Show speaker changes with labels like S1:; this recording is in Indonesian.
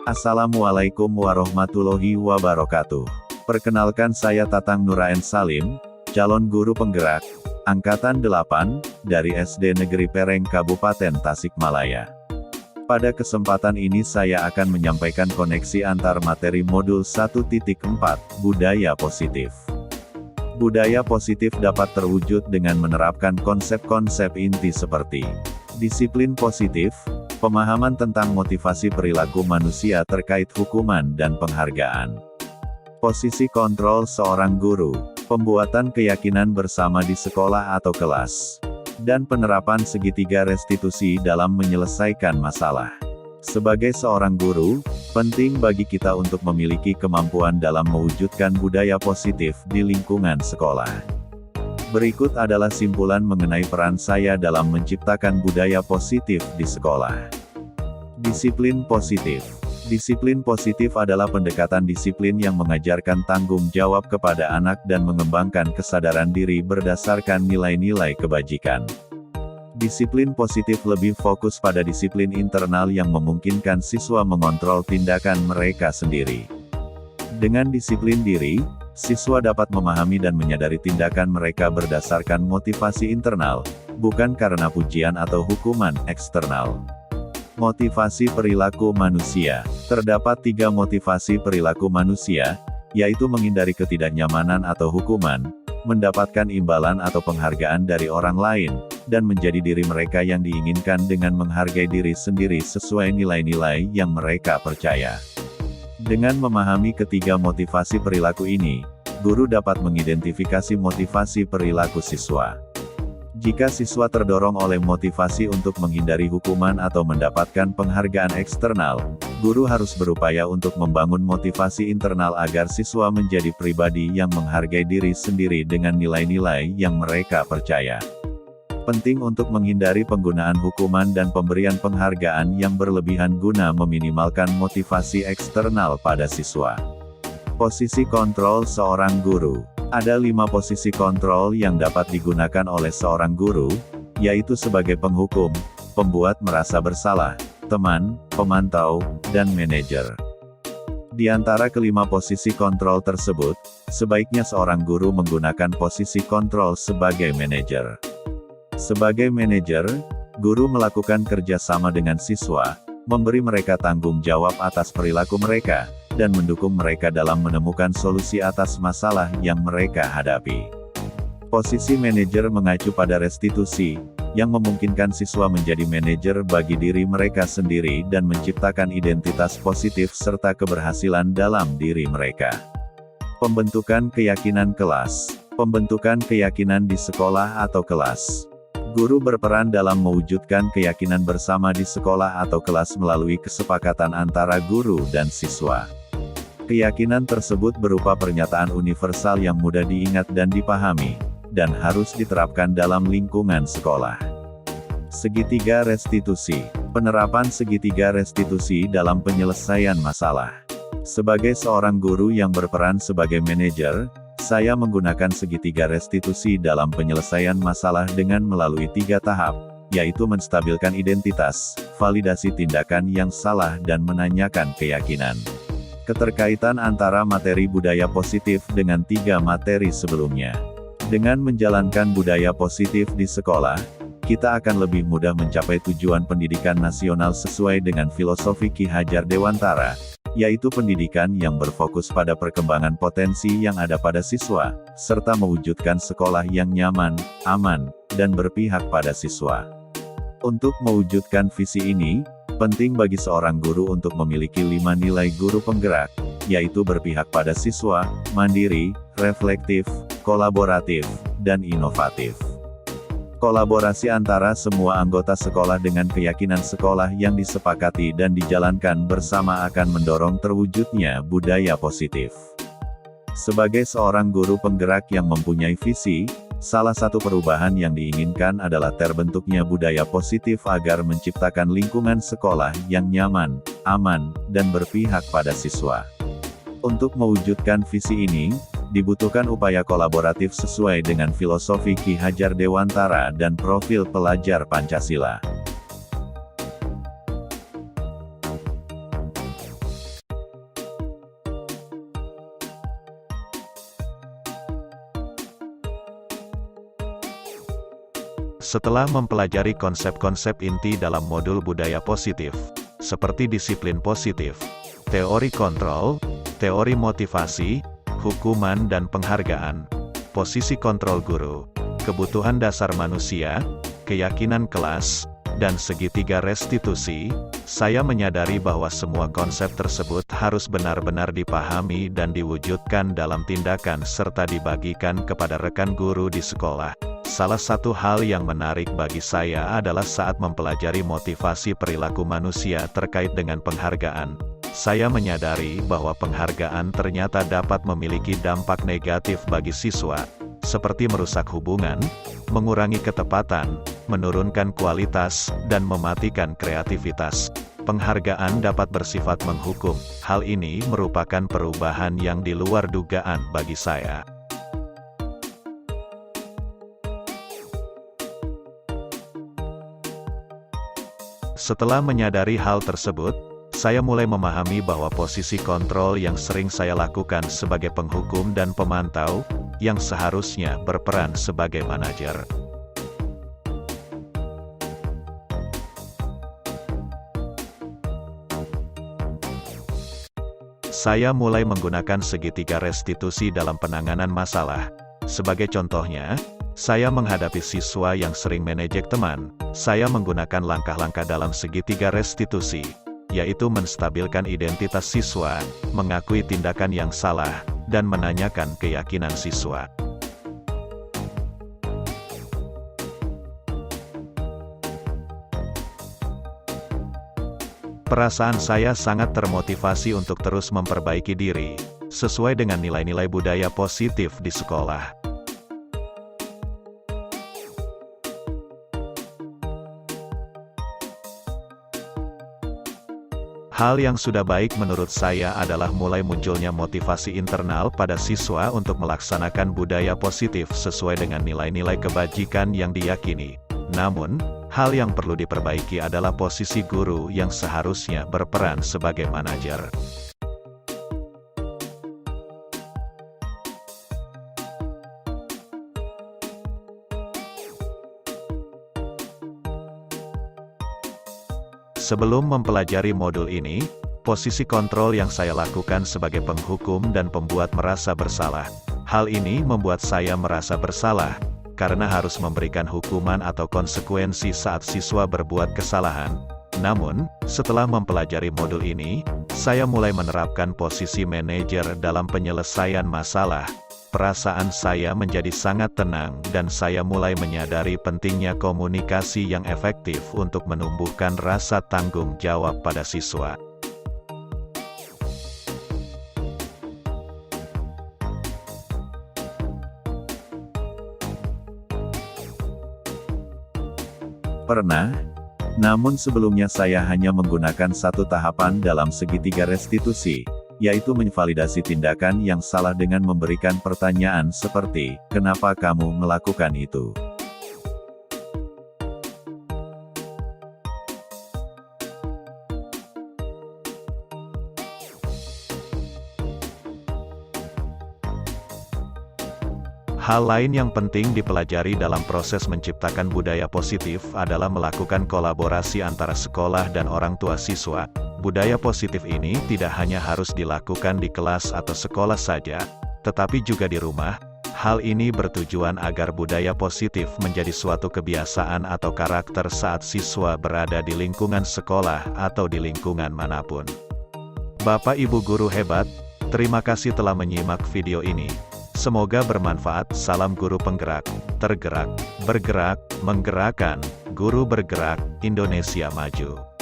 S1: Assalamualaikum warahmatullahi wabarakatuh. Perkenalkan, saya Tatang Nuraen Salim, calon guru penggerak, Angkatan 8, dari SD Negeri Pereng Kabupaten Tasikmalaya. Pada kesempatan ini saya akan menyampaikan koneksi antar materi modul 1.4, Budaya Positif. Budaya positif dapat terwujud dengan menerapkan konsep-konsep inti seperti disiplin positif, pemahaman tentang motivasi perilaku manusia terkait hukuman dan penghargaan. Posisi kontrol seorang guru, pembuatan keyakinan bersama di sekolah atau kelas, dan penerapan segitiga restitusi dalam menyelesaikan masalah. Sebagai seorang guru, penting bagi kita untuk memiliki kemampuan dalam mewujudkan budaya positif di lingkungan sekolah. Berikut adalah simpulan mengenai peran saya dalam menciptakan budaya positif di sekolah. Disiplin positif. Disiplin positif adalah pendekatan disiplin yang mengajarkan tanggung jawab kepada anak dan mengembangkan kesadaran diri berdasarkan nilai-nilai kebajikan. Disiplin positif lebih fokus pada disiplin internal yang memungkinkan siswa mengontrol tindakan mereka sendiri. Dengan disiplin diri, siswa dapat memahami dan menyadari tindakan mereka berdasarkan motivasi internal, bukan karena pujian atau hukuman eksternal. Motivasi perilaku manusia. Terdapat 3 motivasi perilaku manusia, yaitu menghindari ketidaknyamanan atau hukuman, mendapatkan imbalan atau penghargaan dari orang lain, dan menjadi diri mereka yang diinginkan dengan menghargai diri sendiri sesuai nilai-nilai yang mereka percaya. Dengan memahami ketiga motivasi perilaku ini, guru dapat mengidentifikasi motivasi perilaku siswa. Jika siswa terdorong oleh motivasi untuk menghindari hukuman atau mendapatkan penghargaan eksternal, guru harus berupaya untuk membangun motivasi internal agar siswa menjadi pribadi yang menghargai diri sendiri dengan nilai-nilai yang mereka percaya. Penting untuk menghindari penggunaan hukuman dan pemberian penghargaan yang berlebihan guna meminimalkan motivasi eksternal pada siswa. Posisi kontrol seorang guru. Ada 5 posisi kontrol yang dapat digunakan oleh seorang guru, yaitu sebagai penghukum, pembuat merasa bersalah, teman, pemantau, dan manajer. Di antara kelima posisi kontrol tersebut, sebaiknya seorang guru menggunakan posisi kontrol sebagai manajer. Sebagai manajer, guru melakukan kerjasama dengan siswa, memberi mereka tanggung jawab atas perilaku mereka, dan mendukung mereka dalam menemukan solusi atas masalah yang mereka hadapi. Posisi manajer mengacu pada restitusi, yang memungkinkan siswa menjadi manajer bagi diri mereka sendiri dan menciptakan identitas positif serta keberhasilan dalam diri mereka. Pembentukan keyakinan kelas. Pembentukan keyakinan di sekolah atau kelas. Guru berperan dalam mewujudkan keyakinan bersama di sekolah atau kelas melalui kesepakatan antara guru dan siswa. Keyakinan tersebut berupa pernyataan universal yang mudah diingat dan dipahami, dan harus diterapkan dalam lingkungan sekolah. Segitiga restitusi. Penerapan segitiga restitusi dalam penyelesaian masalah. Sebagai seorang guru yang berperan sebagai manajer, saya menggunakan segitiga restitusi dalam penyelesaian masalah dengan melalui 3 tahap, yaitu menstabilkan identitas, validasi tindakan yang salah dan menanyakan keyakinan. Keterkaitan antara materi budaya positif dengan 3 materi sebelumnya. Dengan menjalankan budaya positif di sekolah, kita akan lebih mudah mencapai tujuan pendidikan nasional sesuai dengan filosofi Ki Hajar Dewantara, yaitu pendidikan yang berfokus pada perkembangan potensi yang ada pada siswa, serta mewujudkan sekolah yang nyaman, aman, dan berpihak pada siswa. Untuk mewujudkan visi ini, penting bagi seorang guru untuk memiliki 5 nilai guru penggerak, yaitu berpihak pada siswa, mandiri, reflektif, kolaboratif, dan inovatif. Kolaborasi antara semua anggota sekolah dengan keyakinan sekolah yang disepakati dan dijalankan bersama akan mendorong terwujudnya budaya positif. Sebagai seorang guru penggerak yang mempunyai visi, salah satu perubahan yang diinginkan adalah terbentuknya budaya positif agar menciptakan lingkungan sekolah yang nyaman, aman, dan berpihak pada siswa. Untuk mewujudkan visi ini, dibutuhkan upaya kolaboratif sesuai dengan filosofi Ki Hajar Dewantara dan profil pelajar Pancasila.
S2: Setelah mempelajari konsep-konsep inti dalam modul budaya positif, seperti disiplin positif, teori kontrol, teori motivasi, hukuman dan penghargaan, posisi kontrol guru, kebutuhan dasar manusia, keyakinan kelas, dan segitiga restitusi, saya menyadari bahwa semua konsep tersebut harus benar-benar dipahami dan diwujudkan dalam tindakan serta dibagikan kepada rekan guru di sekolah. Salah satu hal yang menarik bagi saya adalah saat mempelajari motivasi perilaku manusia terkait dengan penghargaan. Saya menyadari bahwa penghargaan ternyata dapat memiliki dampak negatif bagi siswa, seperti merusak hubungan, mengurangi ketepatan, menurunkan kualitas, dan mematikan kreativitas. Penghargaan dapat bersifat menghukum. Hal ini merupakan perubahan yang di luar dugaan bagi saya. Setelah menyadari hal tersebut, saya mulai memahami bahwa posisi kontrol yang sering saya lakukan sebagai penghukum dan pemantau, yang seharusnya berperan sebagai manajer. Saya mulai menggunakan segitiga restitusi dalam penanganan masalah. Sebagai contohnya, saya menghadapi siswa yang sering menejek teman. Saya menggunakan langkah-langkah dalam segitiga restitusi, yaitu menstabilkan identitas siswa, mengakui tindakan yang salah, dan menanyakan keyakinan siswa. Perasaan saya sangat termotivasi untuk terus memperbaiki diri, sesuai dengan nilai-nilai budaya positif di sekolah. Hal yang sudah baik menurut saya adalah mulai munculnya motivasi internal pada siswa untuk melaksanakan budaya positif sesuai dengan nilai-nilai kebajikan yang diyakini. Namun, hal yang perlu diperbaiki adalah posisi guru yang seharusnya berperan sebagai manajer. Sebelum mempelajari modul ini, posisi kontrol yang saya lakukan sebagai penghukum dan pembuat merasa bersalah. Hal ini membuat saya merasa bersalah, karena harus memberikan hukuman atau konsekuensi saat siswa berbuat kesalahan. Namun, setelah mempelajari modul ini, saya mulai menerapkan posisi manajer dalam penyelesaian masalah. Perasaan saya menjadi sangat tenang dan saya mulai menyadari pentingnya komunikasi yang efektif untuk menumbuhkan rasa tanggung jawab pada siswa.
S1: Pernah, namun sebelumnya saya hanya menggunakan satu tahapan dalam segitiga restitusi, yaitu menvalidasi tindakan yang salah dengan memberikan pertanyaan seperti, "Kenapa kamu melakukan itu?"
S2: Hal lain yang penting dipelajari dalam proses menciptakan budaya positif adalah melakukan kolaborasi antara sekolah dan orang tua siswa. Budaya positif ini tidak hanya harus dilakukan di kelas atau sekolah saja, tetapi juga di rumah. Hal ini bertujuan agar budaya positif menjadi suatu kebiasaan atau karakter saat siswa berada di lingkungan sekolah atau di lingkungan manapun. Bapak Ibu guru hebat, terima kasih telah menyimak video ini. Semoga bermanfaat. Salam guru penggerak, tergerak, bergerak, menggerakkan, guru bergerak, Indonesia maju.